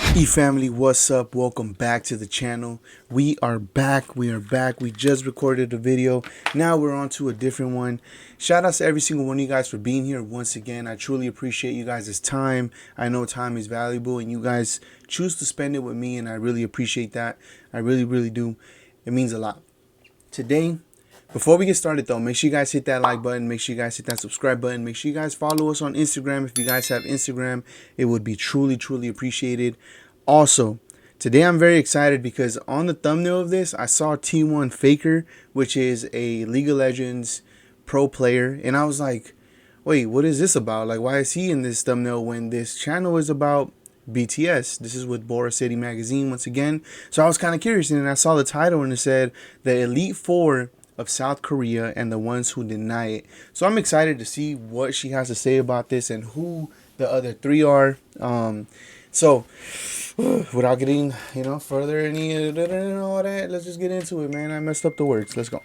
Family, what's up? Welcome back to the channel. We are back. We just recorded a video. Now we're on to a different one. Shout out to every single one of you guys for being here once again. I truly appreciate you guys' time. I know time is valuable and you guys choose to spend it with me, and I really appreciate that. I really do. It means a lot. Today, before we get started though, make sure you guys hit that like button. Make sure you guys hit that subscribe button. Make sure you guys follow us on Instagram. If you guys have Instagram, it would be truly appreciated. Also, today I'm very excited because on the thumbnail of this, I saw T1 Faker, which is a League of Legends pro player. And I was like, wait, what is this about? Like, why is he in this thumbnail when this channel is about BTS? This is with Boracity magazine once again. So I was kind of curious, and then I saw the title and it said the Elite Four of South Korea and the ones who deny it. So I'm excited to see what she has to say about this and who the other three are. So without getting further any and all that, let's just get into it, man. I messed up the words. Let's go.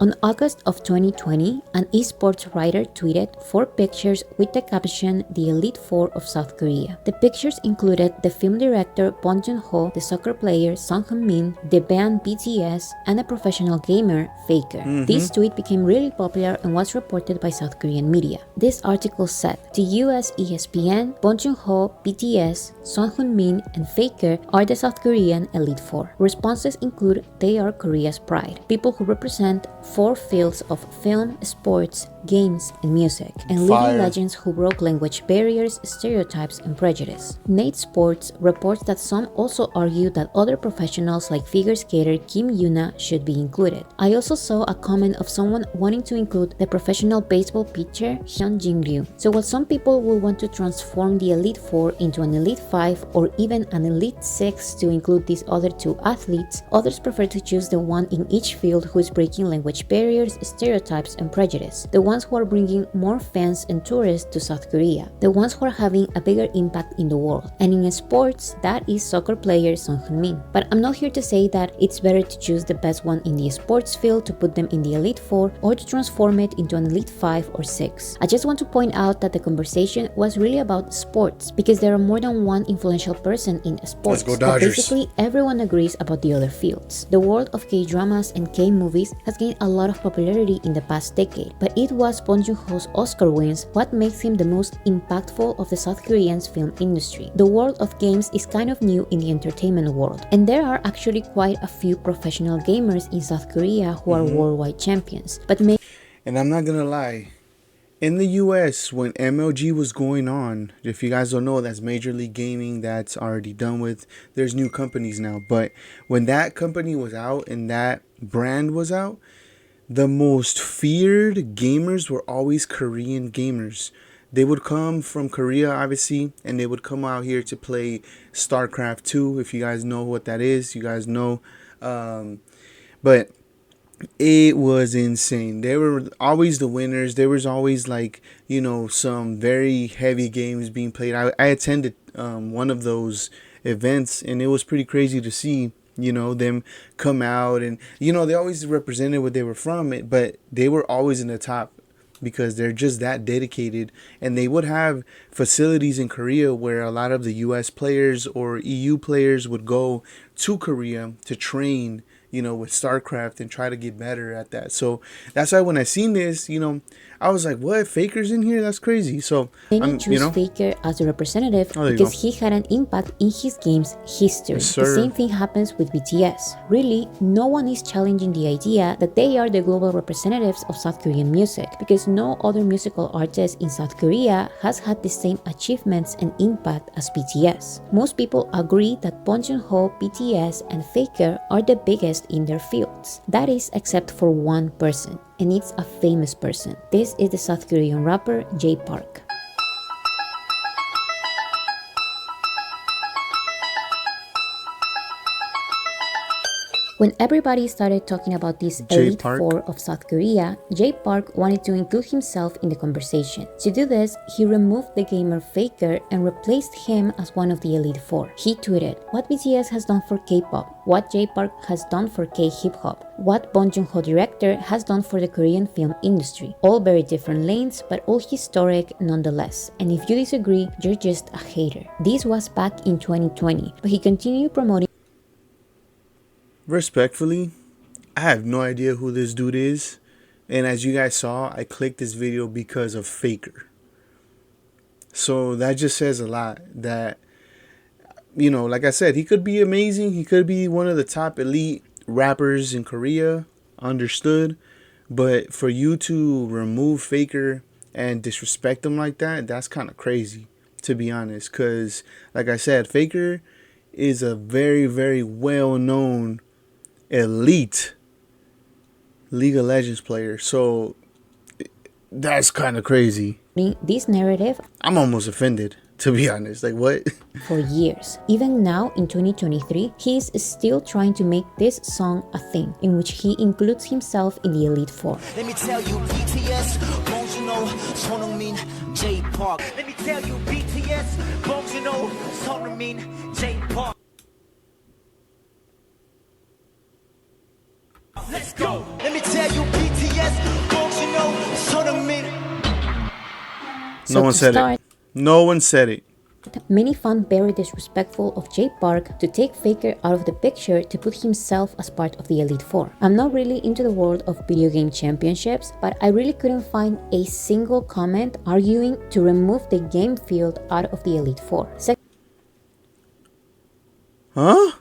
On August of 2020, an esports writer tweeted 4 pictures with the caption "The Elite Four of South Korea." The pictures included the film director Bong Joon-ho, the soccer player Son Heung-min, the band BTS, and a professional gamer, Faker. This tweet became really popular and was reported by South Korean media. This article said, "To US ESPN, Bong Joon-ho, BTS, Son Heung-min, and Faker are the South Korean Elite Four." Responses include "They are Korea's pride," people who represent 4 fields of film, sports, games, and music, and living legends who broke language barriers, stereotypes, and prejudice. Nate Sports reports that some also argue that other professionals like figure skater Kim Yuna should be included. I also saw a comment of someone wanting to include the professional baseball pitcher Hyun Jin-ryu. So while some people will want to transform the Elite Four into an Elite 5 or even an Elite 6 to include these other 2 athletes, others prefer to choose the one in each field who is breaking language barriers, stereotypes, and prejudice. The ones who are bringing more fans and tourists to South Korea. The ones who are having a bigger impact in the world. And in sports, that is soccer player Son Heung-min. But I'm not here to say that it's better to choose the best one in the sports field to put them in the Elite 4 or to transform it into an Elite 5 or 6. I just want to point out that the conversation was really about sports because there are more than one influential person in sports. Let's go Dodgers. But basically, everyone agrees about the other fields. The world of K-dramas and K-movies has gained a lot of popularity in the past decade, but it was Bong Joon-ho's Oscar wins what makes him the most impactful of the South Korean's film industry. The world of games is kind of new in the entertainment world, and there are actually quite a few professional gamers in South Korea who are worldwide champions. And I'm not gonna lie, in the US, when MLG was going on, if you guys don't know, that's Major League Gaming. That's already done with. There's new companies now, but when that company was out and that brand was out, the most feared gamers were always Korean gamers. They would come from Korea, obviously, and they would come out here to play StarCraft 2. If you guys know what that is, you guys know. But it was insane. They were always the winners. There was always some very heavy games being played. I attended one of those events, and it was pretty crazy to see them come out, and they always represented where they were from, but they were always in the top because they're just that dedicated. And they would have facilities in Korea where a lot of the US players or EU players would go to Korea to train with StarCraft and try to get better at that. So that's why when I seen this, I was like, what? Faker's in here? That's crazy. So many choose Faker as a representative because he had an impact in his game's history. Yes, the same thing happens with BTS. Really, no one is challenging the idea that they are the global representatives of South Korean music because no other musical artist in South Korea has had the same achievements and impact as BTS. Most people agree that Bong Joon-ho, BTS, and Faker are the biggest in their fields. That is except for one person, and it's a famous person. This is the South Korean rapper Jay Park. When everybody started talking about this Jay Elite Park. Four of South Korea, Jay Park wanted to include himself in the conversation. To do this, he removed the gamer Faker and replaced him as one of the Elite Four. He tweeted, "What BTS has done for K-pop, what Jay Park has done for K-hip-hop, what Bong Joon-ho director has done for the Korean film industry. All very different lanes, but all historic nonetheless. And if you disagree, you're just a hater." This was back in 2020, but he continued promoting. Respectfully, I have no idea who this dude is. And as you guys saw, I clicked this video because of Faker. So that just says a lot that, like I said, he could be amazing. He could be one of the top elite rappers in Korea. Understood. But for you to remove Faker and disrespect him like that, that's kind of crazy, to be honest. Because, like I said, Faker is a very, very well-known elite League of Legends player. So that's kind of crazy. This narrative I'm almost offended, to be honest. Like, what? for years. Even now, in 2023, he is still trying to make this song a thing, in which he includes himself in the Elite Four. Let me tell you, BTS, Bong Joon-ho, Sonheung-min, Jay Park. Let me tell you, BTS, Bong Joon-ho, Sonheung-min, Jay Park. Let's go. Let me tell you, BTS, Bong Joon-ho, Sonheung-min. No one said it. No one said it. Many found very disrespectful of Jay Park to take Faker out of the picture to put himself as part of the Elite Four. I'm not really into the world of video game championships, but I really couldn't find a single comment arguing to remove the game field out of the Elite Four. Huh?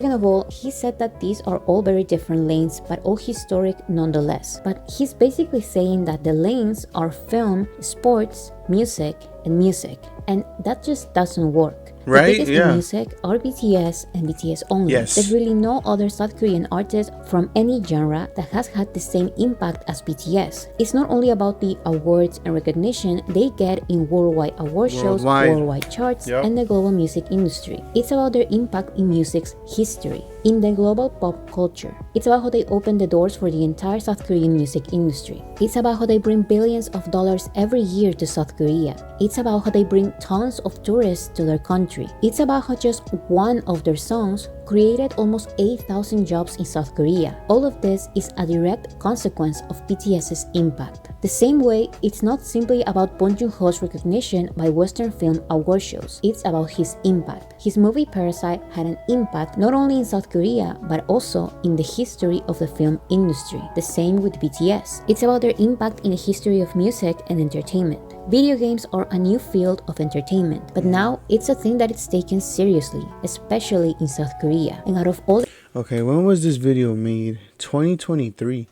Second of all, he said that these are all very different lanes, but all historic nonetheless. But he's basically saying that the lanes are film, sports, music, and music. And that just doesn't work. Right? The biggest Yeah. in music are BTS and BTS only. Yes. There's really no other South Korean artist from any genre that has had the same impact as BTS. It's not only about the awards and recognition they get in worldwide award shows, worldwide charts, Yep. and the global music industry. It's about their impact in music's history, in the global pop culture. It's about how they open the doors for the entire South Korean music industry. It's about how they bring billions of dollars every year to South Korea. It's about how they bring tons of tourists to their country. It's about how just one of their songs created almost 8,000 jobs in South Korea. All of this is a direct consequence of BTS's impact. The same way, it's not simply about Bong Joon-ho's recognition by Western film award shows. It's about his impact. His movie Parasite had an impact not only in South Korea, but also in the history of the film industry. The same with BTS. It's about their impact in the history of music and entertainment. Video games are a new field of entertainment, but now it's a thing that is taken seriously, especially in South Korea. And out of all Okay, when was this video made? 2023.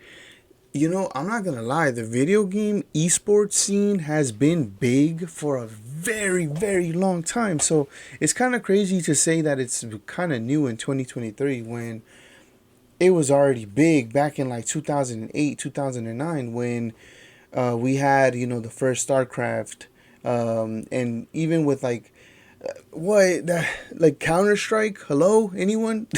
I'm not gonna lie, the video game esports scene has been big for a very, very long time. So it's kind of crazy to say that it's kind of new in 2023 when it was already big back in like 2008, 2009 when we had, the first StarCraft. And even with like, like Counter-Strike? Hello? Anyone?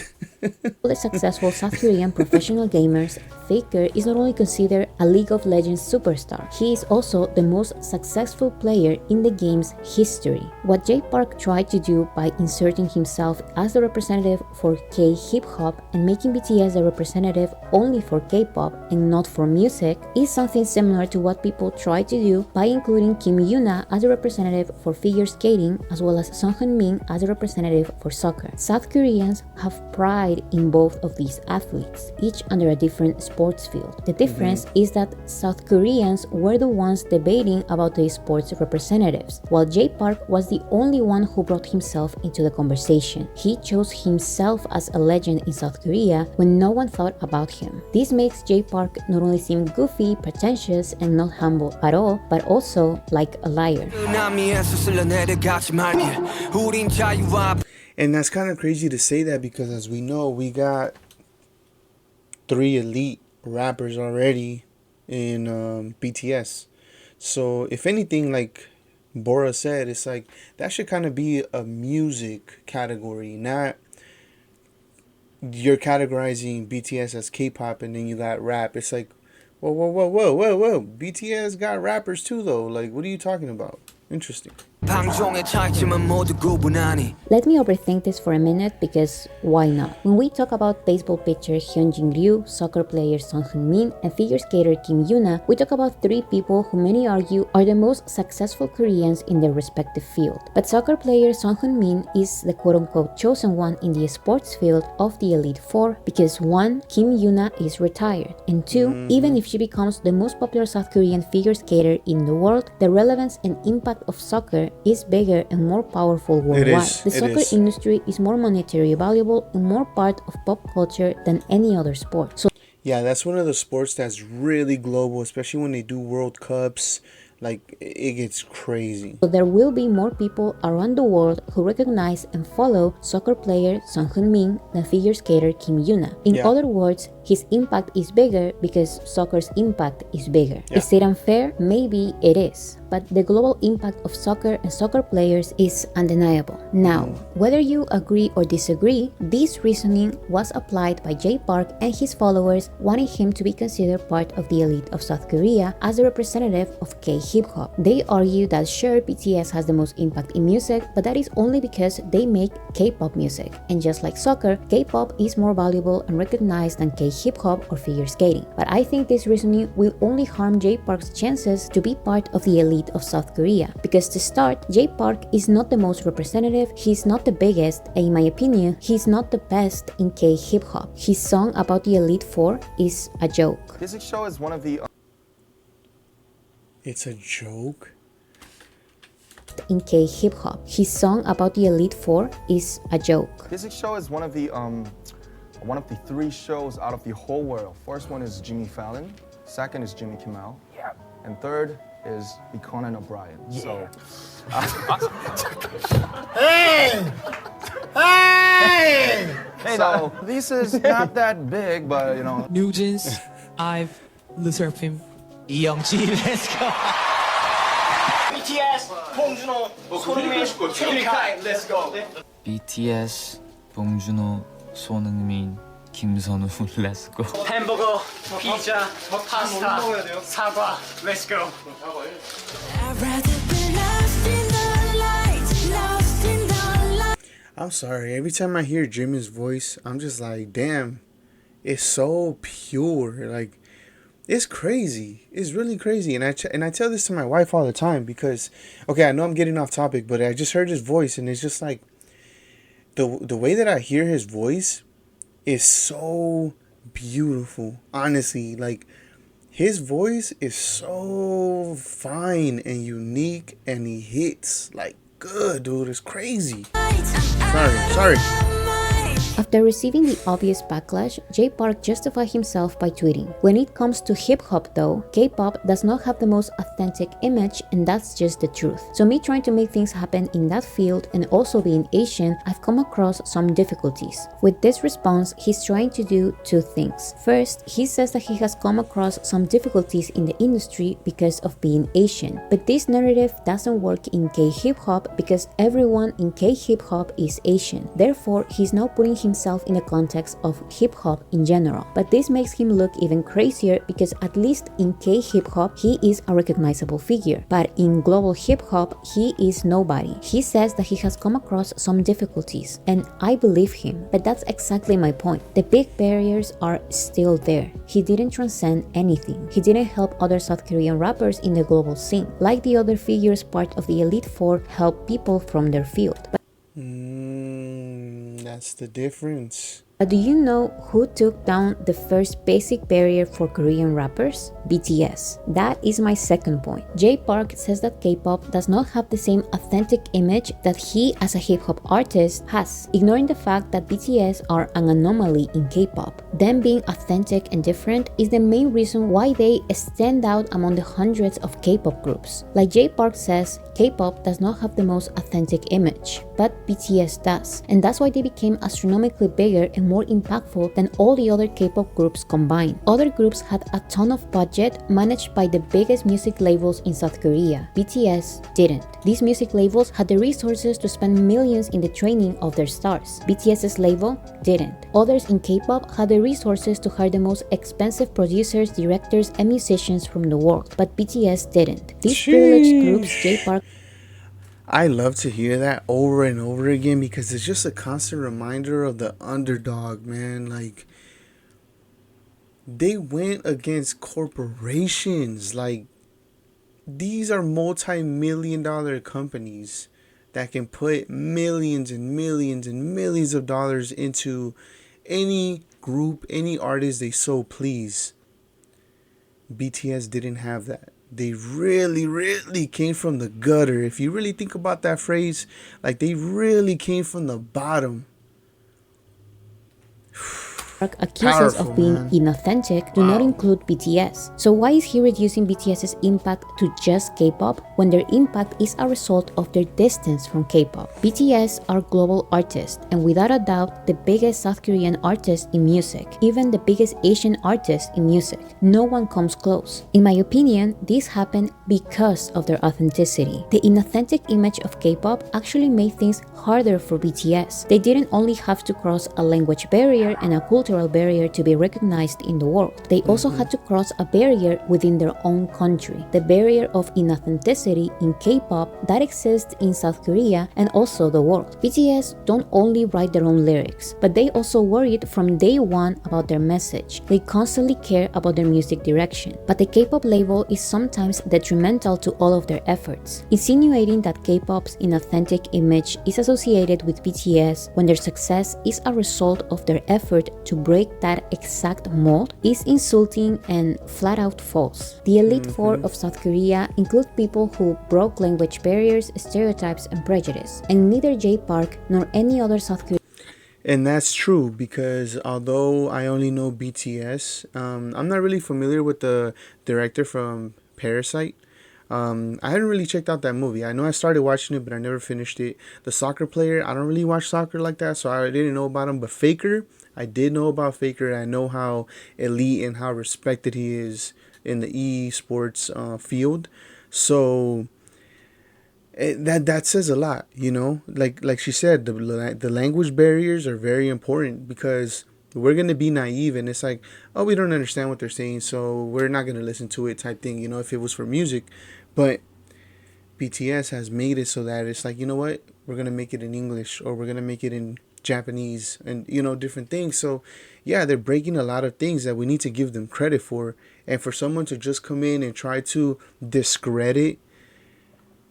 the successful South Korean professional gamers, Faker is not only considered a League of Legends superstar, he is also the most successful player in the game's history. What Jay Park tried to do by inserting himself as the representative for K-hip-hop and making BTS the representative only for K-pop and not for music is something similar to what people try to do by including Kim Yuna as a representative for figure skating as well as Song Hyun-min as a representative for soccer. South Koreans have pride in both of these athletes, each under a different sports field. The difference is that South Koreans were the ones debating about the sports representatives, while Jay Park was the only one who brought himself into the conversation. He chose himself as a legend in South Korea when no one thought about him. This makes Jay Park not only seem goofy, pretentious, and not humble at all, but also like a liar. And that's kind of crazy to say that because as we know, we got 3 elite rappers already in BTS. So if anything, like Bora said, it's like that should kind of be a music category, not you're categorizing BTS as K-pop, and then you got rap. It's like, whoa, whoa, whoa, whoa, whoa, whoa. BTS got rappers too, though. Like, what are you talking about? Interesting. 방종의 차이점은 모두 구분하니. Let me overthink this for a minute because why not? When we talk about baseball pitcher Hyunjin Ryu, soccer player Son Heung-min, and figure skater Kim Yuna, we talk about three people who many argue are the most successful Koreans in their respective field. But soccer player Son Heung-min is the quote-unquote chosen one in the sports field of the Elite Four because 1. Kim Yuna is retired, and 2. Even if she becomes the most popular South Korean figure skater in the world, the relevance and impact of soccer is bigger and more powerful worldwide. The soccer industry is more monetarily valuable and more part of pop culture than any other sport. So yeah, that's one of the sports that's really global, especially when they do World Cups. Like, it gets crazy. So there will be more people around the world who recognize and follow soccer player Son Heung-min than figure skater Kim Yuna. In other words, his impact is bigger because soccer's impact is bigger. Is it unfair? Maybe it is. But the global impact of soccer and soccer players is undeniable. Now, whether you agree or disagree, this reasoning was applied by Jay Park and his followers, wanting him to be considered part of the elite of South Korea as a representative of K-hip-hop. They argue that sure, BTS has the most impact in music, but that is only because they make K-pop music. And just like soccer, K-pop is more valuable and recognized than K-hip-hop or figure skating. But I think this reasoning will only harm Jay Park's chances to be part of the elite of South Korea. Because to start, Jay Park is not the most representative, he's not the biggest, and in my opinion, he's not the best in K-hip-hop. His song about the Elite Four is a joke. This show is one of the... It's a joke? In K-hip-hop, his song about the Elite Four is a joke. This show is one of the 3 shows out of the whole world. First one is Jimmy Fallon, second is Jimmy Kimmel, and third is the Conan O'Brien. So, Hey! so this is not that big, but you know. Nugents, I've Lutherpim, 이영지, let's go. BTS, 봉준호, 손흥민, 최민kai, let's go. BTS, 봉준호, 손흥민, 김선우, let's go. 햄버거, 피자, 파스타, 사과, let's go. I'm sorry. Every time I hear Jimin's voice, I'm just like, damn, it's so pure. Like, it's crazy. It's really crazy. And I tell this to my wife all the time because, okay, I know I'm getting off topic, but I just heard his voice, and it's just like the way that I hear his voice is so beautiful. Honestly, like, his voice is so fine and unique, and he hits like good, dude. It's crazy. Sorry. After receiving the obvious backlash, Jay Park justified himself by tweeting, "When it comes to hip-hop though, K-pop does not have the most authentic image, and that's just the truth. So me trying to make things happen in that field and also being Asian, I've come across some difficulties." With this response, he's trying to do 2 things. First, he says that he has come across some difficulties in the industry because of being Asian. But this narrative doesn't work in K-hip-hop because everyone in K-hip-hop is Asian. Therefore, he's now putting himself in the context of hip-hop in general. But this makes him look even crazier because at least in K-hip-hop, he is a recognizable figure. But in global hip-hop, he is nobody. He says that he has come across some difficulties, and I believe him. But that's exactly my point. The big barriers are still there. He didn't transcend anything. He didn't help other South Korean rappers in the global scene. Like the other figures part of the Elite Four help people from their field. That's the difference. But do you know who took down the first basic barrier for Korean rappers? BTS. That is my second point. Jay Park says that K-pop does not have the same authentic image that he as a hip-hop artist has, ignoring the fact that BTS are an anomaly in K-pop. Them being authentic and different is the main reason why they stand out among the hundreds of K-pop groups. Like Jay Park says, K-pop does not have the most authentic image, but BTS does. And that's why they became astronomically bigger and more impactful than all the other K-pop groups combined. Other groups had a ton of budget managed by the biggest music labels in South Korea. BTS didn't. These music labels had the resources to spend millions in the training of their stars. BTS's label didn't. Others in K-pop had the resources to hire the most expensive producers, directors, and musicians from the world, but BTS didn't. These privileged groups, J-Park, I love to hear that over and over again because it's just a constant reminder of the underdog, man. Like, they went against corporations. Like, these are multi-million-dollar companies that can put millions and millions and millions of dollars into any group, any artist they so please. BTS didn't have that. They really came from the gutter. If you really think about that phrase, like, they really came from the bottom. accuses Powerful, of being man. inauthentic do not include BTS. So why is he reducing BTS's impact to just K-pop when their impact is a result of their distance from K-pop? BTS are global artists and without a doubt the biggest South Korean artist in music, even the biggest Asian artist in music. No one comes close. In my opinion, this happened because of their authenticity. The inauthentic image of K-pop actually made things harder for BTS. They didn't only have to cross a language barrier and a cultural barrier to be recognized in the world. They also had to cross a barrier within their own country, the barrier of inauthenticity in K-pop that exists in South Korea and also the world. BTS don't only write their own lyrics, but they also worried from day one about their message. They constantly care about their music direction, but the K-pop label is sometimes detrimental to all of their efforts, insinuating that K-pop's inauthentic image is associated with BTS when their success is a result of their effort to break that exact mold is insulting and flat out false. The elite four of South Korea include people who broke language barriers, stereotypes, and prejudice, and neither J-Park nor any other South Korean. And that's true because although I only know BTS, I'm not really familiar with the director from Parasite. I hadn't really checked out that movie. I know I started watching it, but I never finished it. The soccer player, I don't really watch soccer like that, so I didn't know about him. But Faker, I did know about Faker. I know how elite and how respected he is in the esports field. So that says a lot, you know. Like she said, the language barriers are very important because we're gonna be naive and it's like, oh, we don't understand what they're saying, so we're not gonna listen to it type thing, you know, if it was for music. But BTS has made it so that it's like, you know what, we're gonna make it in English or we're gonna make it in Japanese and, you know, different things. So yeah, they're breaking a lot of things that we need to give them credit for. And for someone to just come in and try to discredit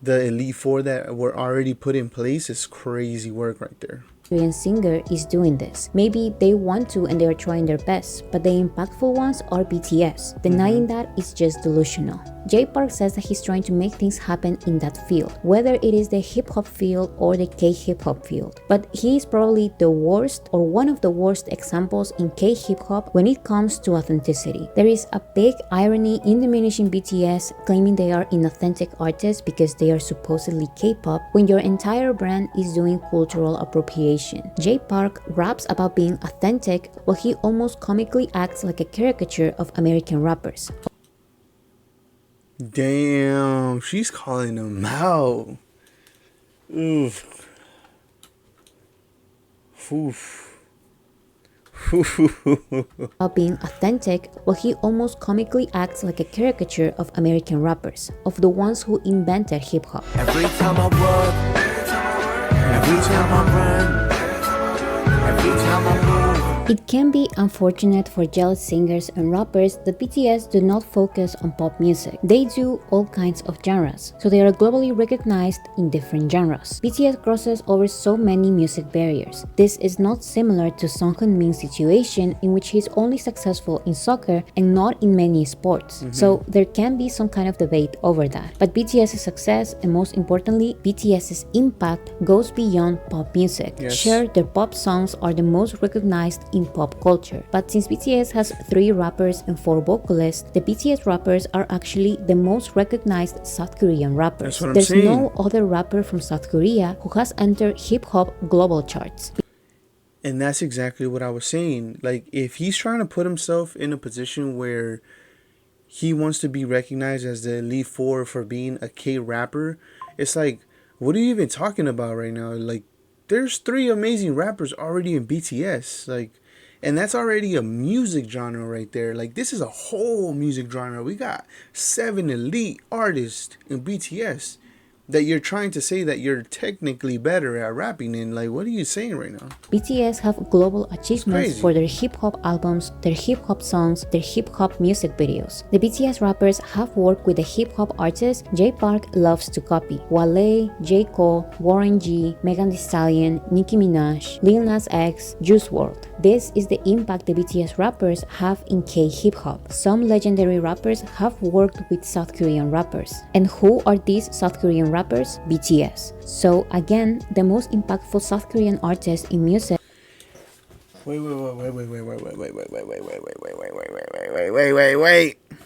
the elite four that were already put in place is crazy work right there. Korean singer is doing this. Maybe they want to and they are trying their best, but the impactful ones are BTS. Denying that is just delusional. J-Park says that he's trying to make things happen in that field, whether it is the hip-hop field or the K-hip-hop field. But he is probably the worst or one of the worst examples in K-hip-hop when it comes to authenticity. There is a big irony in diminishing BTS, claiming they are inauthentic artists because they are supposedly K-pop, when your entire brand is doing cultural appropriation. J-Park raps about being authentic while he almost comically acts like a caricature of American rappers. Damn, she's calling them out. Oof. Oof. About being authentic while he almost comically acts like a caricature of American rappers, of the ones who invented hip-hop. Every time I work, every time I run, every time I move. It can be unfortunate for jealous singers and rappers that BTS do not focus on pop music. They do all kinds of genres, so they are globally recognized in different genres. BTS crosses over so many music barriers. This is not similar to Song Min's situation in which he's only successful in soccer and not in many sports. So there can be some kind of debate over that. But BTS's success and most importantly, BTS's impact goes beyond pop music. Yes. Sure, their pop songs are the most recognized in pop culture, but since BTS has 3 rappers and 4 vocalists, the BTS rappers are actually the most recognized South Korean rappers. That's what I'm There's saying. no other rapper from South Korea who has entered hip-hop global charts. And that's exactly what I was saying. Like, if he's trying to put himself in a position where he wants to be recognized as the elite four for being a K rapper, it's like, what are you even talking about right now? Like, there's three amazing rappers already in BTS. Like, and that's already a music genre right there. Like, this is a whole music genre. We got 7 elite artists in BTS that you're trying to say that you're technically better at rapping in. Like, what are you saying right now? BTS have global achievements crazy. for their hip-hop albums, their hip-hop songs, their hip-hop music videos. The BTS rappers have worked with the hip-hop artists Jay Park loves to copy: Wale, J. Cole, Warren G, Megan Thee Stallion, Nicki Minaj, Lil Nas X, Juice WRLD. This is the impact the BTS rappers have in K-hip-hop. Some legendary rappers have worked with South Korean rappers. And who are these South Korean rappers? BTS. So again, the most impactful South Korean artist in music. Wait.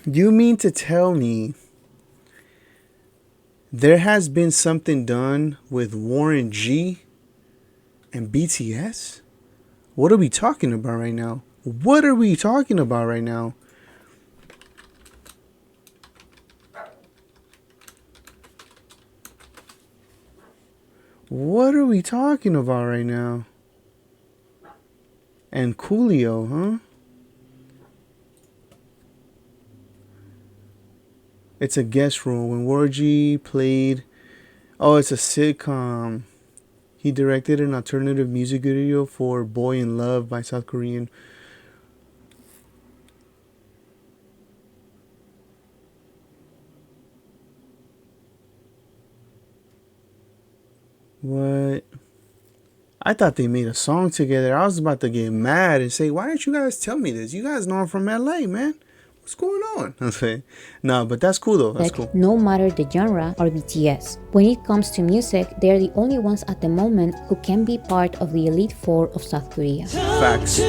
You mean to tell me there has been something done with Warren G and BTS? What are we talking about right now? What are we talking about right now? What are we talking about right now? And Coolio, huh? It's a guest role when Warji played. Oh, it's a sitcom. He directed an alternative music video for Boy in Love by South Korean. What? I thought they made a song together. I was about to get mad and say, why didn't you guys tell me this? You guys know I'm from LA, man. What's going on? Okay. No, but that's cool though. That's cool. No matter the genre, are BTS. When it comes to music, they are the only ones at the moment who can be part of the elite four of South Korea. Facts.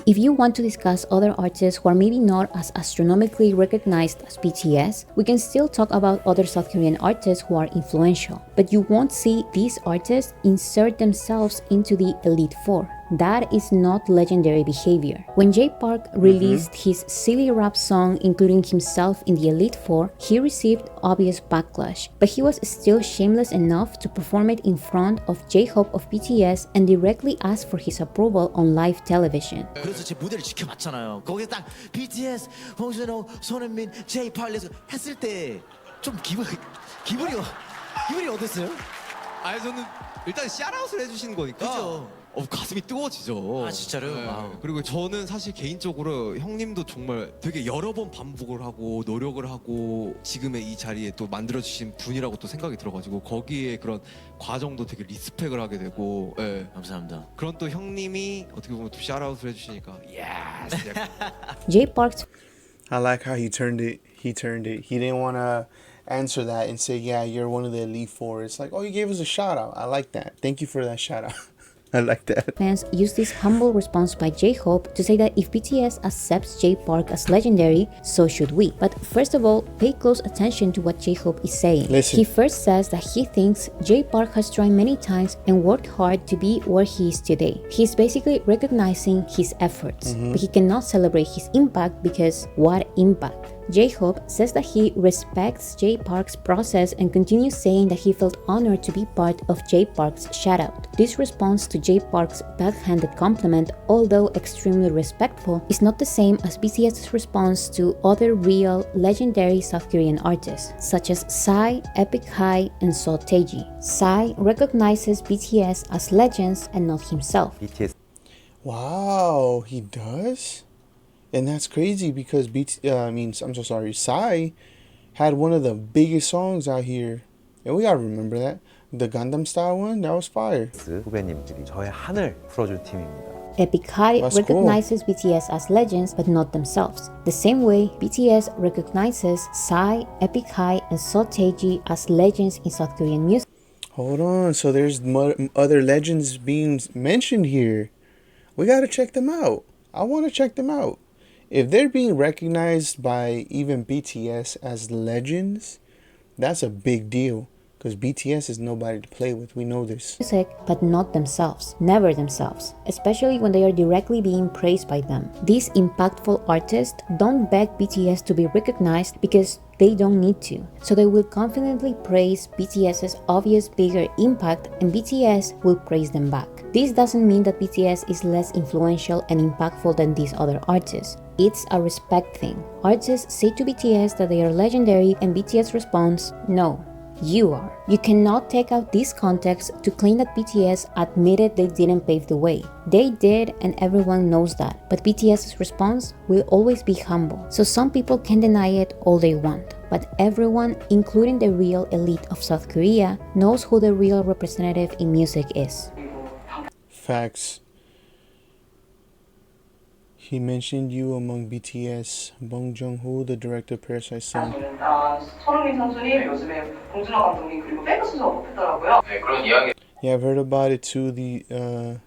If you want to discuss other artists who are maybe not as astronomically recognized as BTS, we can still talk about other South Korean artists who are influential. But you won't see these artists insert themselves into the elite four. That is not legendary behavior. When Jay Park released his silly rap song including himself in the Elite Four, he received obvious backlash, but he was still shameless enough to perform it in front of J-Hope of BTS and directly ask for his approval on live television. 그래서 제 무대를 지켜봤잖아요. 거기에 딱 BTS, 봉준호, 손흥민, J-Park 했을 때 좀 기분이 어땠어요? 아니 저는 일단 샤라웃을 해주시는 거니까 그죠? 가슴이 뜨거워지죠. 아 진짜로요? 네. 와우. 그리고 저는 사실 개인적으로 형님도 정말 되게 여러 번 반복을 하고 노력을 하고 지금의 이 자리에 또 만들어주신 분이라고 또 생각이 들어가지고 거기에 그런 과정도 되게 리스펙을 하게 되고 예. 감사합니다. 그런 또 형님이 어떻게 보면 또 샤라웃을 해주시니까 예스. Jay Park's I like how he turned it. He didn't want to answer that and say, yeah, you're one of the elite four. It's like, oh, you gave us a shout out. I like that. Thank you for that shout out. I like that. fans used this humble response by J-Hope to say that if BTS accepts Jay Park as legendary, so should we. But first of all, pay close attention to what J-Hope is saying. Listen. He first says that he thinks Jay Park has tried many times and worked hard to be where he is today. He's basically recognizing his efforts, but he cannot celebrate his impact because what impact? J-Hope says that he respects Jay Park's process and continues saying that he felt honored to be part of Jay Park's shoutout. This response to Jay Park's backhanded compliment, although extremely respectful, is not the same as BTS's response to other real, legendary South Korean artists, such as Psy, Epic High, and Seo Taiji. Psy recognizes BTS as legends and not himself. Wow, he does? And that's crazy because Psy had one of the biggest songs out here. And we gotta remember that. The Gundam style one, that was fire. 후배님들이 저의 한을 풀어줄 팀입니다. Epic High That's recognizes BTS as legends but not themselves. The same way BTS recognizes Psy, Epic High, and Seo Taiji as legends in South Korean music. Hold on, so there's other legends being mentioned here. We gotta check them out. I want to check them out. If they're being recognized by even BTS as legends, that's a big deal. because BTS is nobody to play with. We know this. Music, but not themselves, never themselves, especially when they are directly being praised by them. These impactful artists don't beg BTS to be recognized because they don't need to, so they will confidently praise BTS's obvious bigger impact and BTS will praise them back. This doesn't mean that BTS is less influential and impactful than these other artists. It's a respect thing. Artists say to BTS that they are legendary and BTS responds, no, you are. You cannot take out this context to claim that BTS admitted they didn't pave the way. They did, and everyone knows that. But BTS's response will always be humble. So some people can deny it all they want. But everyone, including the real elite of South Korea, knows who the real representative in music is. Facts. He mentioned you among BTS. Bong Joon-ho, the director of Parasite Son. 손흥민 선수님 요즘에 봉준호 감독님 그리고 페거슨도 뽑혔더라고요. 네, 그런 이야기. Yeah, I've heard about it too. The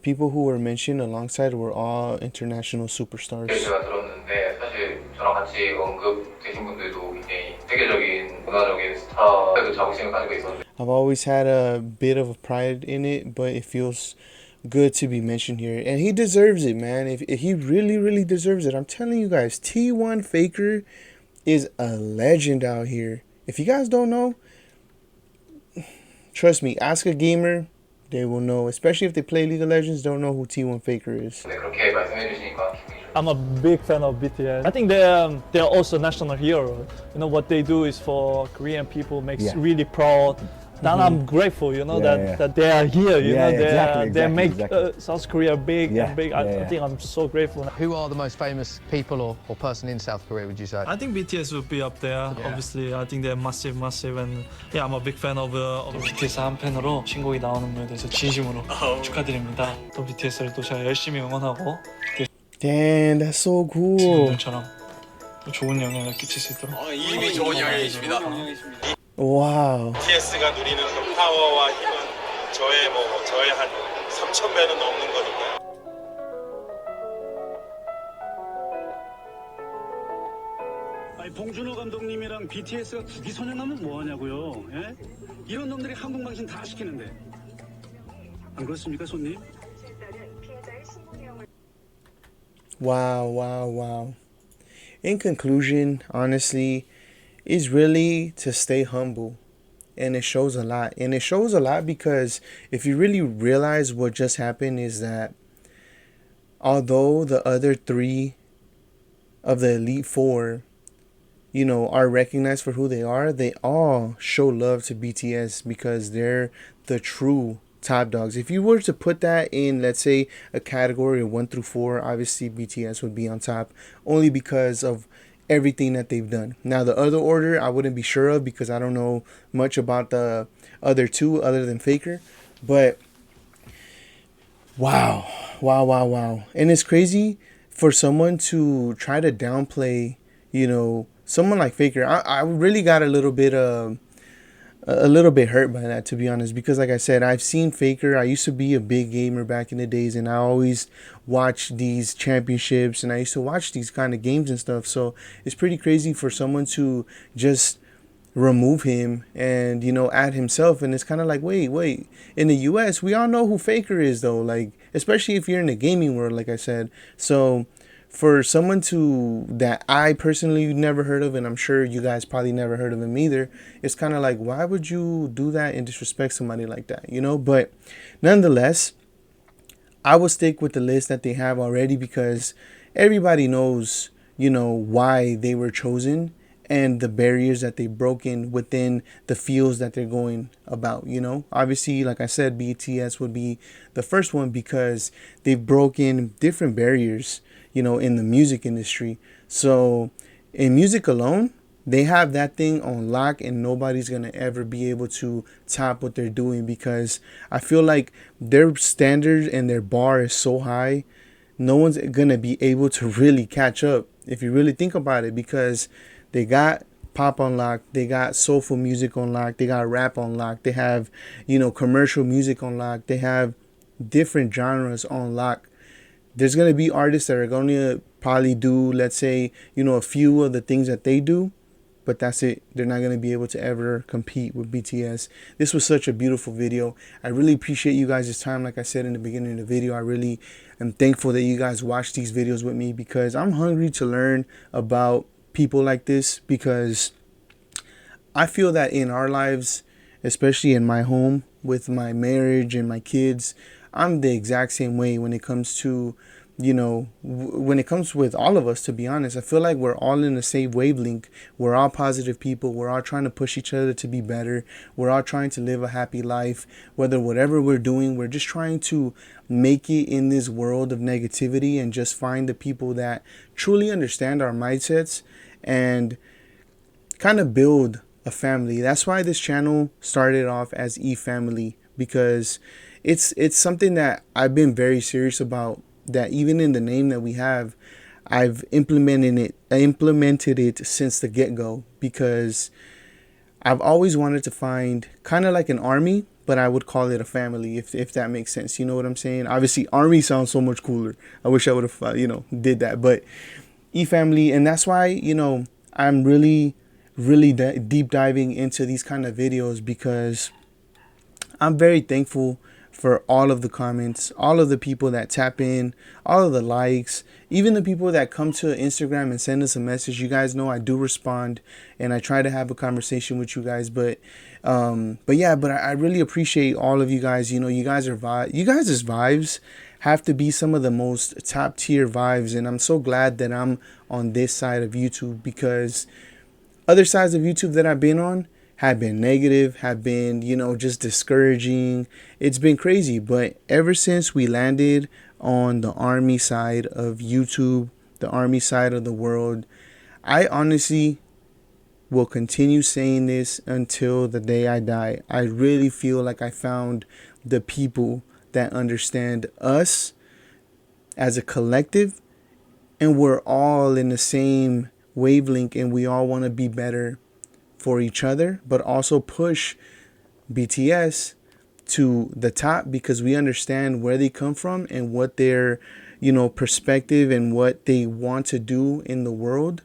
people who were mentioned alongside were all international superstars. 제가 들었는데 사실 저랑 같이 언급되신 분들도 굉장히 세계적인 문화적인 스타의 자부심을 가지고 있었는데. I've always had a bit of a pride in it, but it feels good to be mentioned here, and he deserves it, man. If he really deserves it, I'm telling you guys, T1 Faker is a legend out here. If you guys don't know, trust me, ask a gamer, they will know. Especially if they play League of Legends, don't know who T1 Faker is. 네, 그렇게 말씀해 주시니까 기분이 좀. I'm a big fan of BTS. I think they're also national hero. You know what they do is for Korean people makes really proud. And I'm grateful, you know, that they are here. You know, they make South Korea big and big. I think I'm so grateful. Who are the most famous people or person in South Korea, would you say? I think BTS would be up there. Obviously, I think they're massive, and yeah, I'm a big fan of BTS 한 팬으로 신곡이 나오는 거에 대해서 진심으로 축하드립니다. 또 BTS를 또 제가 열심히 응원하고 Damn, that's so cool. 지금처럼 또 좋은 영향을 끼칠 수 있도록. 이미 좋은 영향이십니다. Wow. BTS가 누리는 그 파워와 힘은 저의 한 3,000배는 넘는 거니까요. 아니 봉준호 감독님이랑 BTS가 국기 선언하면 뭐 하냐고요? 예? 이런 놈들이 한국 망신 다 시키는데. 안 그렇습니까, 손님? Wow. In conclusion, honestly, is really to stay humble, and it shows a lot. And it shows a lot because if you really realize what just happened is that although the other three of the Elite Four, you know, are recognized for who they all show love to BTS because they're the true top dogs. If you were to put that in, let's say, a category of 1 through 4, obviously BTS would be on top only because of everything that they've done. Now the other order I wouldn't be sure of because I don't know much about the other two other than Faker, but wow. And it's crazy for someone to try to downplay, you know, someone like Faker. I really got a little bit hurt by that, to be honest, because like I said, I've seen Faker. I used to be a big gamer back in the days, and I always watched these championships, and I used to watch these kind of games and stuff. So it's pretty crazy for someone to just remove him and, you know, add himself. And it's kind of like, wait, in the US we all know who Faker is, though, like, especially if you're in the gaming world, like I said. So for someone that I personally never heard of, and I'm sure you guys probably never heard of him either, it's kind of like, why would you do that and disrespect somebody like that, you know? But nonetheless, I will stick with the list that they have already because everybody knows, you know, why they were chosen and the barriers that they've broken within the fields that they're going about, you know? Obviously, like I said, BTS would be the first one because they've broken different barriers, you know, in the music industry. So in music alone, they have that thing on lock, and nobody's going to ever be able to top what they're doing because I feel like their standards and their bar is so high, no one's going to be able to really catch up if you really think about it, because they got pop on lock, they got soulful music on lock, they got rap on lock, they have, you know, commercial music on lock, they have different genres on lock. There's going to be artists that are going to probably do, let's say, you know, a few of the things that they do, but that's it. They're not going to be able to ever compete with BTS. This was such a beautiful video. I really appreciate you guys' time. Like I said in the beginning of the video, I really am thankful that you guys watch these videos with me, because I'm hungry to learn about people like this, because I feel that in our lives, especially in my home with my marriage and my kids, I'm the exact same way when it comes to, you know, when it comes with all of us, to be honest. I feel like we're all in the same wavelength. We're all positive people. We're all trying to push each other to be better. We're all trying to live a happy life. Whatever we're doing, we're just trying to make it in this world of negativity and just find the people that truly understand our mindsets and kind of build a family. That's why this channel started off as eFamily, because it's something that I've been very serious about, that even in the name that we have, I've implemented it since the get-go, because I've always wanted to find kind of like an army, but I would call it a family, if that makes sense. You know what I'm saying? Obviously, army sounds so much cooler. I wish I would have, did that. But eFamily, and that's why, I'm really deep diving into these kind of videos, because I'm very thankful for all of the comments, all of the people that tap in, all of the likes, even the people that come to Instagram and send us a message. You guys know I do respond and I try to have a conversation with you guys. But I really appreciate all of you guys. You guys are you guys' vibes have to be some of the most top tier vibes, and I'm so glad that I'm on this side of YouTube, because other sides of YouTube that I've been on have been negative, have been, just discouraging. It's been crazy. But ever since we landed on the army side of YouTube, the army side of the world, I honestly will continue saying this until the day I die. I really feel like I found the people that understand us as a collective, and we're all in the same wavelength, and we all want to be better for each other, but also push BTS to the top, because we understand where they come from and what their perspective and what they want to do in the world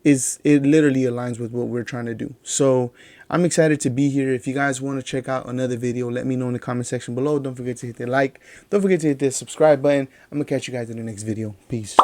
is. It literally aligns with what we're trying to do. So I'm excited to be here. If you guys want to check out another video, let me know in the comment section below. Don't forget to hit the like, don't forget to hit the subscribe button. I'm gonna catch you guys in the next video. Peace.